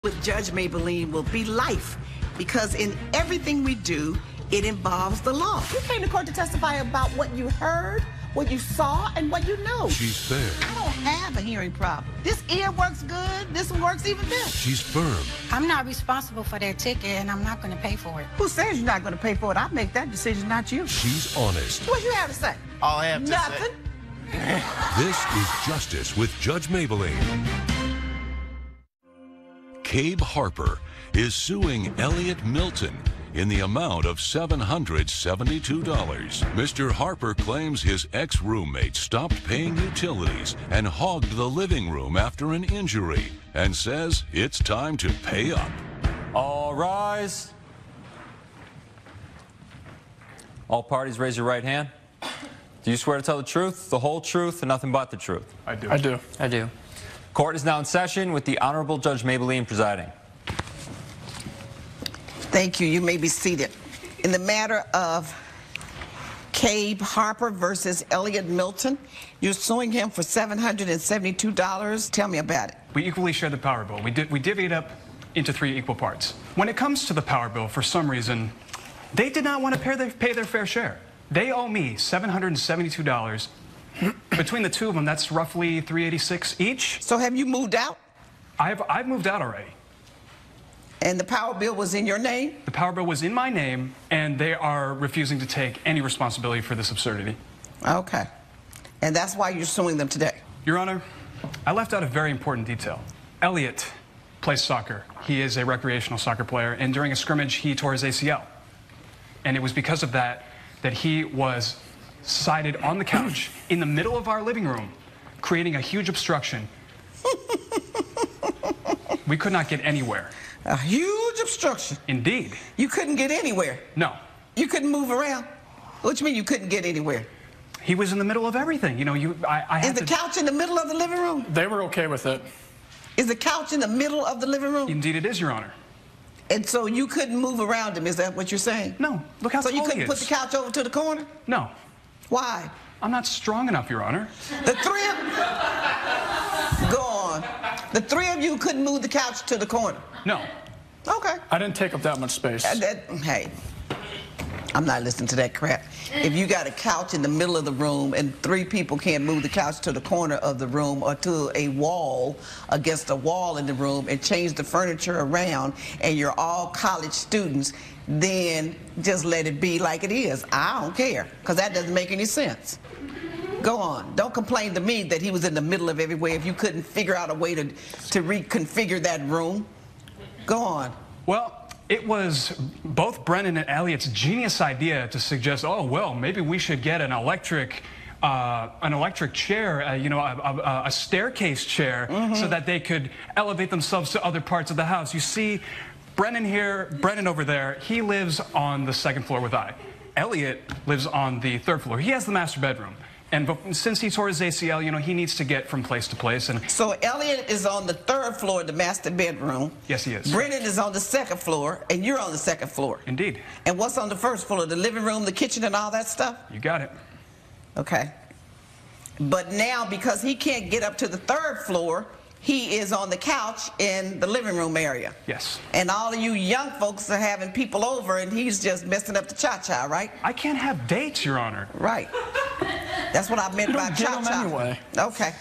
With Judge Mablean will be life, because in everything we do, it involves the law. You came to court to testify about what you heard, what you saw, and what you know. She's fair. I don't have a hearing problem. This ear works good. This one works even better. She's firm. I'm not responsible for their ticket, and I'm not going to pay for it. Who says you're not going to pay for it? I make that decision, not you. She's honest. What you have to say? All I have to Nothing. say. This is Justice with Judge Mablean. Cabe Harper is suing Elliot Milton in the amount of $772. Mr. Harper claims his ex-roommate stopped paying utilities and hogged the living room after an injury and says it's time to pay up. All rise. All parties raise your right hand. Do you swear to tell the truth, the whole truth, and nothing but the truth? I do. I do. I do. Court is now in session with the Honorable Judge Mablean presiding. Thank you. You may be seated. In the matter of Cabe Harper versus Elliot Milton, you're suing him for $772. Tell me about it. We equally share the power bill. We divvy it up into 3 equal parts. When it comes to the power bill, for some reason, they did not want to pay their fair share. They owe me $772. Between the two of them, that's roughly $386 each. So have you moved out? I've moved out already. And the power bill was in your name? The power bill was in my name, and they are refusing to take any responsibility for this absurdity. Okay. And that's why you're suing them today? Your Honor, I left out a very important detail. Elliot plays soccer. He is a recreational soccer player, and during a scrimmage, he tore his ACL. And it was because of that he was sighted on the couch in the middle of our living room, creating a huge obstruction. We could not get anywhere. A huge obstruction? Indeed. You couldn't get anywhere? No. You couldn't move around? What do you mean you couldn't get anywhere? He was in the middle of everything. You know, I had Is the couch in the middle of the living room? They were okay with it. Is the couch in the middle of the living room? Indeed it is, Your Honor. And so you couldn't move around him, is that what you're saying? No. Look how tall So you he couldn't is. put the couch over to the corner? No. Why? I'm not strong enough, Your Honor. The three of Go on. The 3 of you couldn't move the couch to the corner? No. Okay. I didn't take up that much space. Hey, I'm not listening to that crap. If you got a couch in the middle of the room and 3 people can't move the couch to the corner of the room or to a wall, against a wall in the room, and change the furniture around, and you're all college students, then just let it be like it is. I don't care, because that doesn't make any sense. Go on. Don't complain to me that he was in the middle of everywhere if you couldn't figure out a way to reconfigure that room. Go on. Well, it was both Brennan and Elliot's genius idea to suggest, oh, well, maybe we should get an electric chair, a staircase chair, so that they could elevate themselves to other parts of the house. You see, Brennan over there, he lives on the 2nd floor with I. Elliot lives on the 3rd floor. He has the master bedroom. And since he tore his ACL, you know, he needs to get from place to place. And so Elliot is on the 3rd floor, the master bedroom. Yes, he is. Brennan is on the 2nd floor, and you're on the 2nd floor. Indeed. And what's on the 1st floor? The living room, the kitchen, and all that stuff? You got it. Okay. But now, because he can't get up to the 3rd floor, he is on the couch in the living room area. Yes. And all of you young folks are having people over, and he's just messing up the cha-cha, right? I can't have dates, Your Honor. Right. That's what I meant by cha-cha. Anyway. Okay.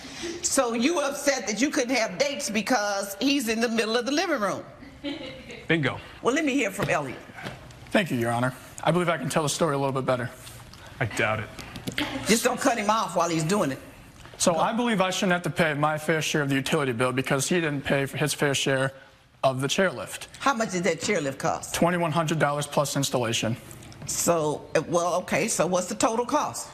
So you upset that you couldn't have dates because he's in the middle of the living room. Bingo. Well, let me hear from Elliot. Thank you, Your Honor. I believe I can tell the story a little bit better. I doubt it. Just don't cut him off while he's doing it. So I believe I shouldn't have to pay my fair share of the utility bill because he didn't pay for his fair share of the chairlift. How much did that chairlift cost? $2,100 plus installation. So, well, okay, so what's the total cost?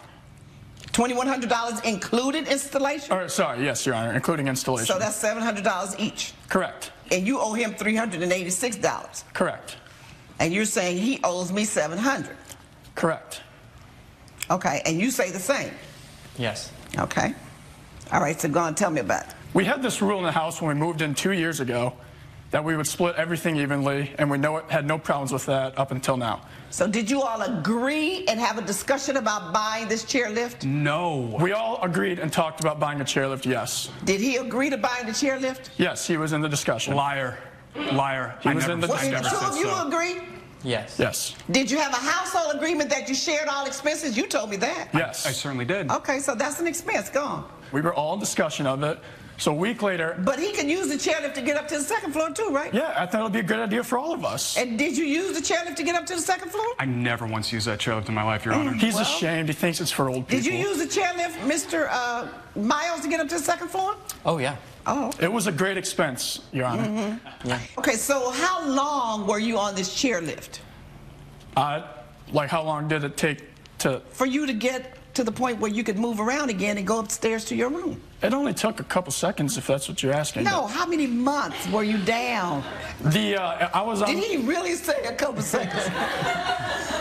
$2,100 included installation? Or, sorry, yes, Your Honor, including installation. So that's $700 each? Correct. And you owe him $386? Correct. And you're saying he owes me $700? Correct. Okay, and you say the same? Yes. Okay. All right, so go on, tell me about it. We had this rule in the house when we moved in 2 years ago that we would split everything evenly, and we had no problems with that up until now. So did you all agree and have a discussion about buying this chairlift? No. We all agreed and talked about buying a chairlift, yes. Did he agree to buying the chairlift? Yes, he was in the discussion. Liar. Liar. He was in the I Well, never two said of you so. agree? Yes. Yes. Did you have a household agreement that you shared all expenses? You told me that. Yes. I certainly did. Okay, so that's an expense. Go on. We were all in discussion of it. So a week later, But he can use the chairlift to get up to the second floor too, right? yeah, I thought it would be a good idea for all of us. And did you use the chairlift to get up to the second floor? I never once used that chairlift in my life, Your Honor. He's Well, ashamed. He thinks it's for old people. Did you use the chairlift, Mr. Miles, to get up to the second floor? Oh, yeah. Oh. It was a great expense, Your Honor. Yeah. Okay, so how long were you on this chairlift? Like, how long did it take to... For you to get to the point where you could move around again and go upstairs to your room? It only took a couple seconds, if that's what you're asking. No, how many months were you down? I was on... Did he really say a couple seconds?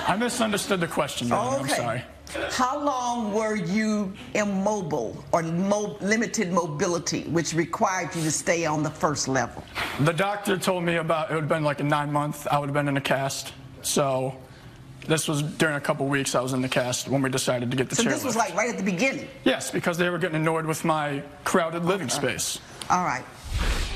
I misunderstood the question, Your Honor. I'm Okay. sorry. How long were you immobile or limited mobility, which required you to stay on the first level? The doctor told me about it would have been like a 9-month. I would have been in a cast. So this was during a couple weeks I was in the cast when we decided to get the So chairlift. this was like right at the beginning? Yes, because they were getting annoyed with my crowded living space. All right.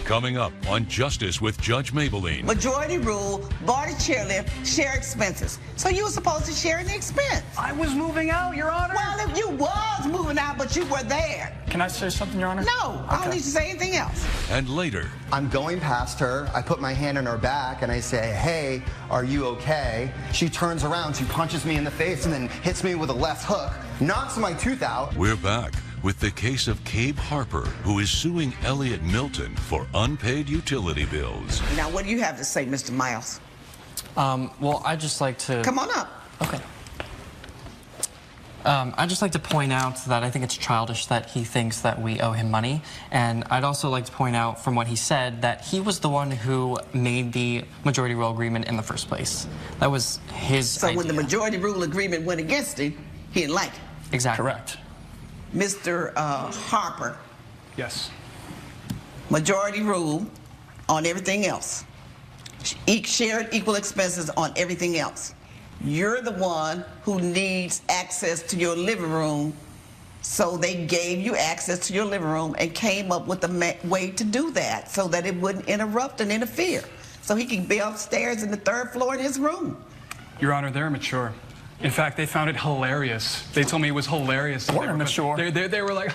Coming up on Justice with Judge Mablean. Majority rule, bar the chairlift, share expenses. So you were supposed to share in the expense. I was moving out, Your Honor. Well, if you was moving out, but you were there. Can I say something, Your Honor? No, I don't Okay. need to say anything else. And later, I'm going past her, I put my hand on her back and I say, hey, are you okay? She turns around, she punches me in the face and then hits me with a left hook, knocks my tooth out. we're back with the case of Cabe Harper, who is suing Elliot Milton for unpaid utility bills. Now, what do you have to say, Mr. Miles? Well, I'd just like to... Come on up. Okay. I'd just like to point out that I think it's childish that he thinks that we owe him money. And I'd also like to point out from what he said that he was the one who made the majority rule agreement in the first place. That was his So idea. when the majority rule agreement went against him, he didn't like it. Exactly. Correct. Mr. Harper, Yes. majority rule on everything else. Shared equal expenses on everything else. You're the one who needs access to your living room, so they gave you access to your living room and came up with a way to do that so that it wouldn't interrupt and interfere. So he can be upstairs in the third floor in his room. Your Honor, they're immature. In fact, they found it hilarious. They told me it was hilarious. We're immature. They were like,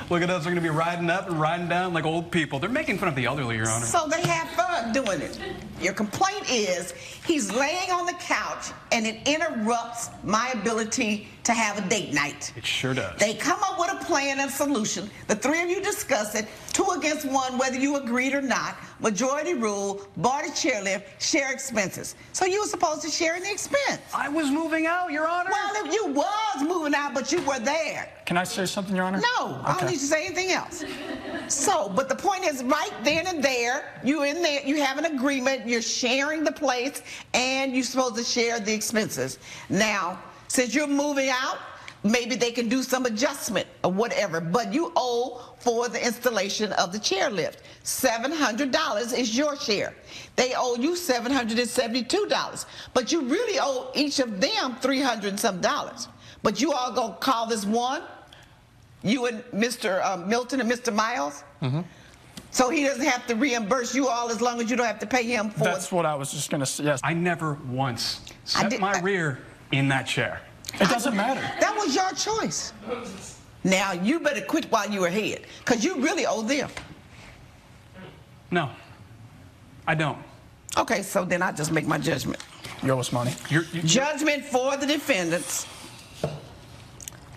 look at us, we're going to be riding up and riding down like old people. They're making fun of the elderly, Your Honor. So they have fun doing it. Your complaint is he's laying on the couch and it interrupts my ability to have a date night. It sure does. They come up with a plan and solution. The three of you discuss it, 2 against 1, whether you agreed or not. Majority rule, bar the chairlift, share expenses. So you were supposed to share in the expense. I was moving out, Your Honor. Well, if you was moving out, but you were there. Can I say something, Your Honor? No, I don't need to say anything else. So, but the point is, right then and there, you in there, you have an agreement, you're sharing the place, and you're supposed to share the expenses. Now, since you're moving out, maybe they can do some adjustment or whatever, but you owe for the installation of the chairlift. $700 is your share. They owe you $772, but you really owe each of them $300 and some dollars. But you all gonna call this one? You and Mr. Milton and Mr. Miles? Mm-hmm. So he doesn't have to reimburse you all as long as you don't have to pay him for That's what I was just going to say. Yes. I never once set my rear in that chair. It doesn't matter. That was your choice. Now, you better quit while you're ahead, because you really owe them. No, I don't. Okay, so then I just make my judgment. You owe us money. Judgment for the defendants,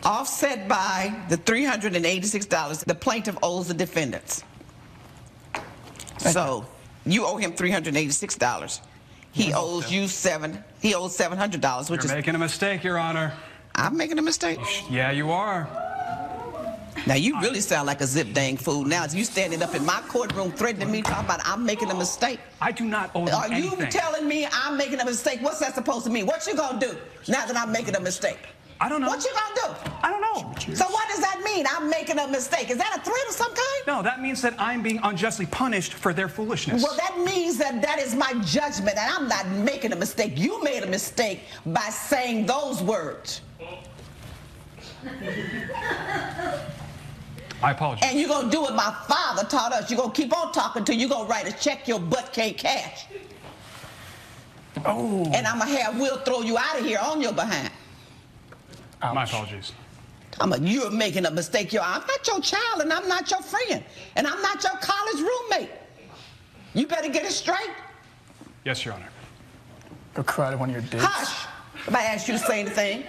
offset by the $386 the plaintiff owes the defendants. So you owe him $386. He owes you $700, which You're making a mistake, Your Honor. I'm making a mistake. Yeah, you are. Now you really sound like a zip dang fool. Now you standing up in my courtroom threatening me, talking about I'm making a mistake. I do not owe them Are you anything. telling me I'm making a mistake? What's that supposed to mean? What you gonna do now that I'm making a mistake? I don't know. What you gonna do? I don't know. So what does that mean? I'm making a mistake. Is that a threat of some kind? No, that means that I'm being unjustly punished for their foolishness. Well, that means that is my judgment, and I'm not making a mistake. You made a mistake by saying those words. I apologize. And you're going to do what my father taught us. You're going to keep on talking till you're going to write a check your butt can't cash. Oh. And I'm going to have Will throw you out of here on your behind. Ouch. My apologies. You're making a mistake. I'm not your child, and I'm not your friend, and I'm not your college roommate. You better get it straight. Yes, Your Honor. Go cry to one of your dates. Hush! If I ask you to say anything,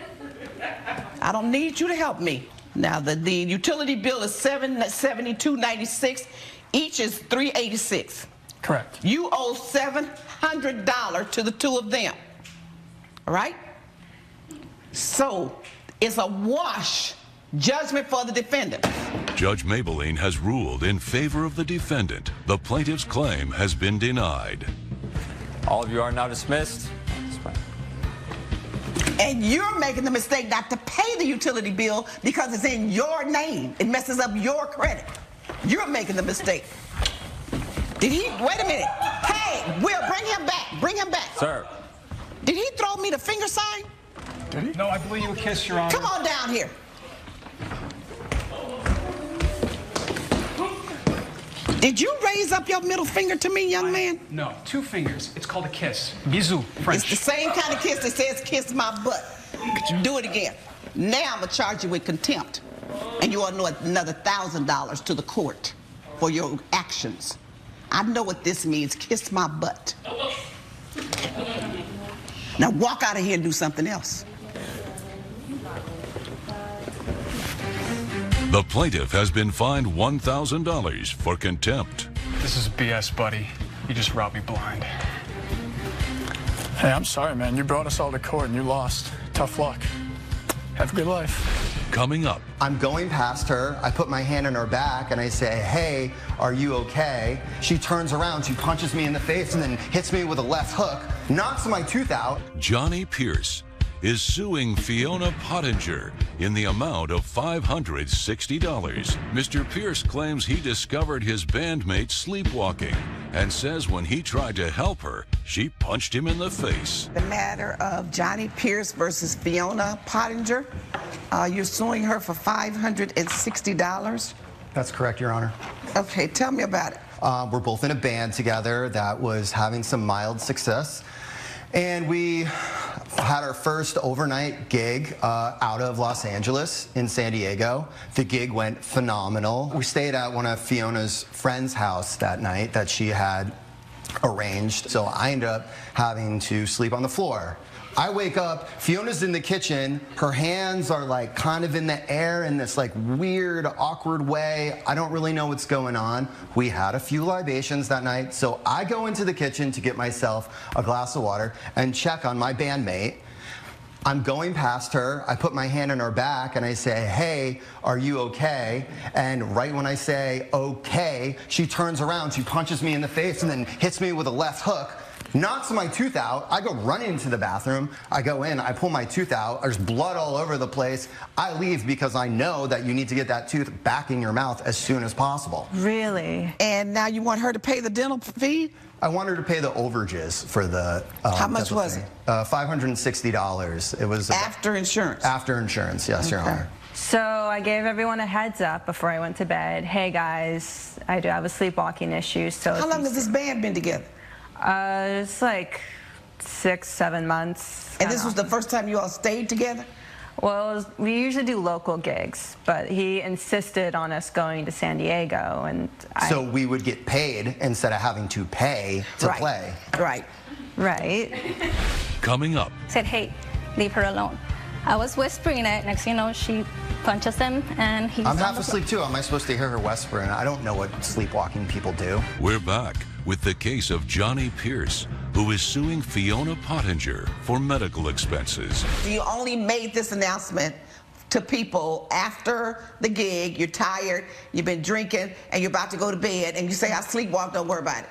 I don't need you to help me. Now, the utility bill is $772.96. Each is $386. Correct. You owe $700 to the two of them. All right? So, it's a wash. Judgment for the defendant. Judge Mablean has ruled in favor of the defendant. The plaintiff's claim has been denied. All of you are now dismissed. And you're making the mistake not to pay the utility bill because it's in your name. It messes up your credit. You're making the mistake. Did he? Wait a minute. Hey, Will, bring him back. Bring him back. Sir. Did he throw me the finger sign? Did he? No, I believe you a kiss, Your Honor. Come on down here. Did you raise up your middle finger to me, young man? No, 2 fingers. It's called a kiss. Bisou, French. It's the same kind of kiss that says kiss my butt. Do it again. Now I'm going to charge you with contempt. And you ought to know another $1,000 to the court for your actions. I know what this means, kiss my butt. Now walk out of here and do something else. The plaintiff has been fined $1,000 for contempt. This is BS, buddy. You just robbed me blind. Hey, I'm sorry, man. You brought us all to court and you lost. Tough luck. Have a good life. Coming up. I'm going past her. I put my hand on her back and I say, hey, are you okay? She turns around, she punches me in the face and then hits me with a left hook, knocks my tooth out. Johnny Pierce is suing Fiona Pottinger in the amount of $560. Mr. Pierce claims he discovered his bandmate sleepwalking and says when he tried to help her, she punched him in the face. The matter of Johnny Pierce versus Fiona Pottinger, you're suing her for $560? That's correct, Your Honor. Okay, tell me about it. We're both in a band together that was having some mild success. And we had our first overnight gig out of Los Angeles in San Diego. The gig went phenomenal. We stayed at one of Fiona's friend's house that night that she had arranged. So I ended up having to sleep on the floor. I wake up, Fiona's in the kitchen, her hands are like kind of in the air in this like weird, awkward way. I don't really know what's going on. We had a few libations that night, so I go into the kitchen to get myself a glass of water and check on my bandmate. I'm going past her, I put my hand on her back and I say, hey, are you okay? And right when I say okay, she turns around, she punches me in the face and then hits me with a left hook. Knocks my tooth out. I go running into the bathroom. I go in, I pull my tooth out. There's blood all over the place. I leave because I know that you need to get that tooth back in your mouth as soon as possible. Really? And now you want her to pay the dental fee? I want her to pay the overages for the How much was it? $560. It was after insurance? After insurance, yes, Your Honor. So I gave everyone a heads up before I went to bed. Hey guys, I do have a sleepwalking issue. So how long has this band been together? It's like 6-7 months. And this was the first time you all stayed together? Well, we usually do local gigs, but he insisted on us going to San Diego, and so we would get paid instead of having to pay to play. Right. Coming up. Said, hey, leave her alone. I was whispering it. Next thing you know, she punches him, and he's I'm half asleep too. Am I supposed to hear her whispering? I don't know what sleepwalking people do. We're back with the case of Johnny Pierce, who is suing Fiona Pottinger for medical expenses. You only made this announcement to people after the gig, you're tired, you've been drinking, and you're about to go to bed, and you say, I sleepwalk, don't worry about it.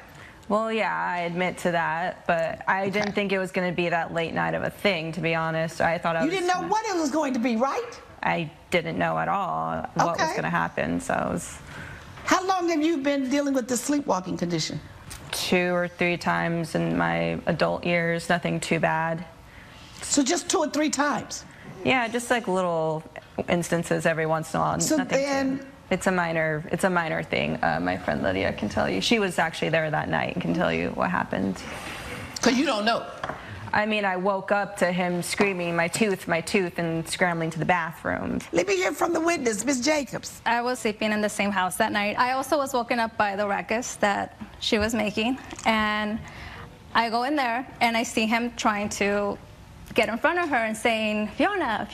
Well, yeah, I admit to that, but I didn't think it was going to be that late night of a thing, to be honest. I thought You didn't know what it was going to be, right? I didn't know at all what was going to happen, so it was... How long have you been dealing with this sleepwalking condition? 2 or 3 times in my adult years, nothing too bad. So just 2 or 3 times? Yeah, just like little instances every once in a while. So nothing then, It's a minor thing. My friend Lydia can tell you. She was actually there that night and can tell you what happened. Because you don't know. I mean, I woke up to him screaming, my tooth, and scrambling to the bathroom. Let me hear from the witness, Ms. Jacobs. I was sleeping in the same house that night. I also was woken up by the ruckus that she was making, and I go in there and I see him trying to get in front of her and saying, Fiona,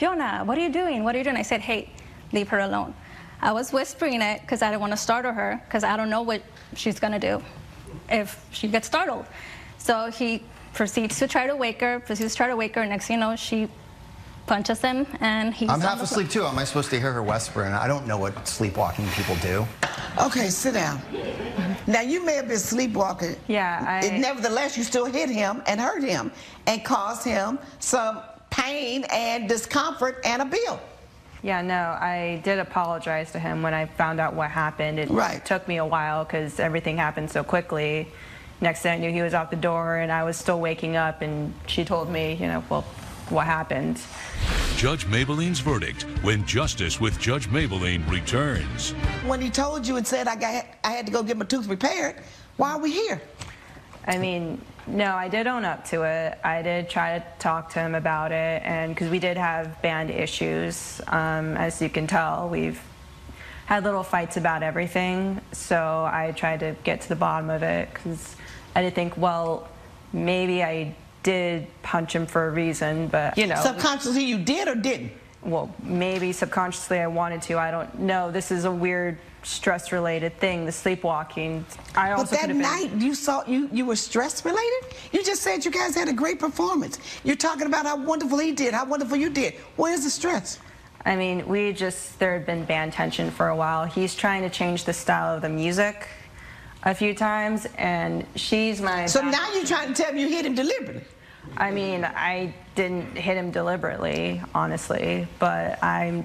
what are you doing? What are you doing? I said, hey, leave her alone. I was whispering it because I didn't want to startle her because I don't know what she's going to do if she gets startled. So he proceeds to try to wake her, Next thing you know, she punches him, and he's I'm half asleep too. Am I supposed to hear her whispering? I don't know what sleepwalking people do. Okay, sit down. Now, you may have been sleepwalking. Yeah, Nevertheless, you still hit him and hurt him and caused him some pain and discomfort and a bill. Yeah, no, I did apologize to him when I found out what happened. It took me a while because everything happened so quickly. Next thing I knew, he was out the door, and I was still waking up, and she told me, you know, well, what happened. Judge Mablean's verdict when Justice with Judge Mablean returns. When he told you and said I had to go get my tooth repaired, why are we here? I mean, no, I did own up to it. I did try to talk to him about it, and because we did have band issues, as you can tell, we've had little fights about everything. So I tried to get to the bottom of it because I did think, well, maybe I did punch him for a reason, but you know. Subconsciously you did or didn't? Well, maybe subconsciously I wanted to. I don't know. This is a weird stress-related thing, the sleepwalking. But that night you were stress-related? You just said you guys had a great performance. You're talking about how wonderful he did, how wonderful you did. Where's the stress? I mean, there had been band tension for a while. He's trying to change the style of the music a few times, and she's my... So now you're trying to tell me you hit him deliberately? I mean, I didn't hit him deliberately, honestly, but I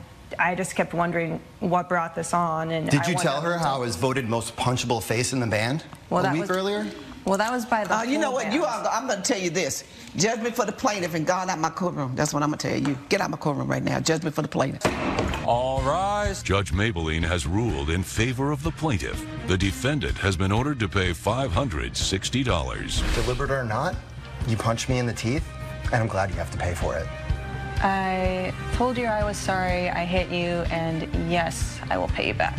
just kept wondering what brought this on. And did you tell her how I was voted most punchable face in the band a week earlier? Well, that was by the you know what? I'm going to tell you this. Judgment for the plaintiff and God out my courtroom. That's what I'm going to tell you. Get out my courtroom right now. Judgment for the plaintiff. All rise. Judge Mablean has ruled in favor of the plaintiff. The defendant has been ordered to pay $560. Deliberate or not, you punched me in the teeth, and I'm glad you have to pay for it. I told you I was sorry, I hit you, and yes, I will pay you back.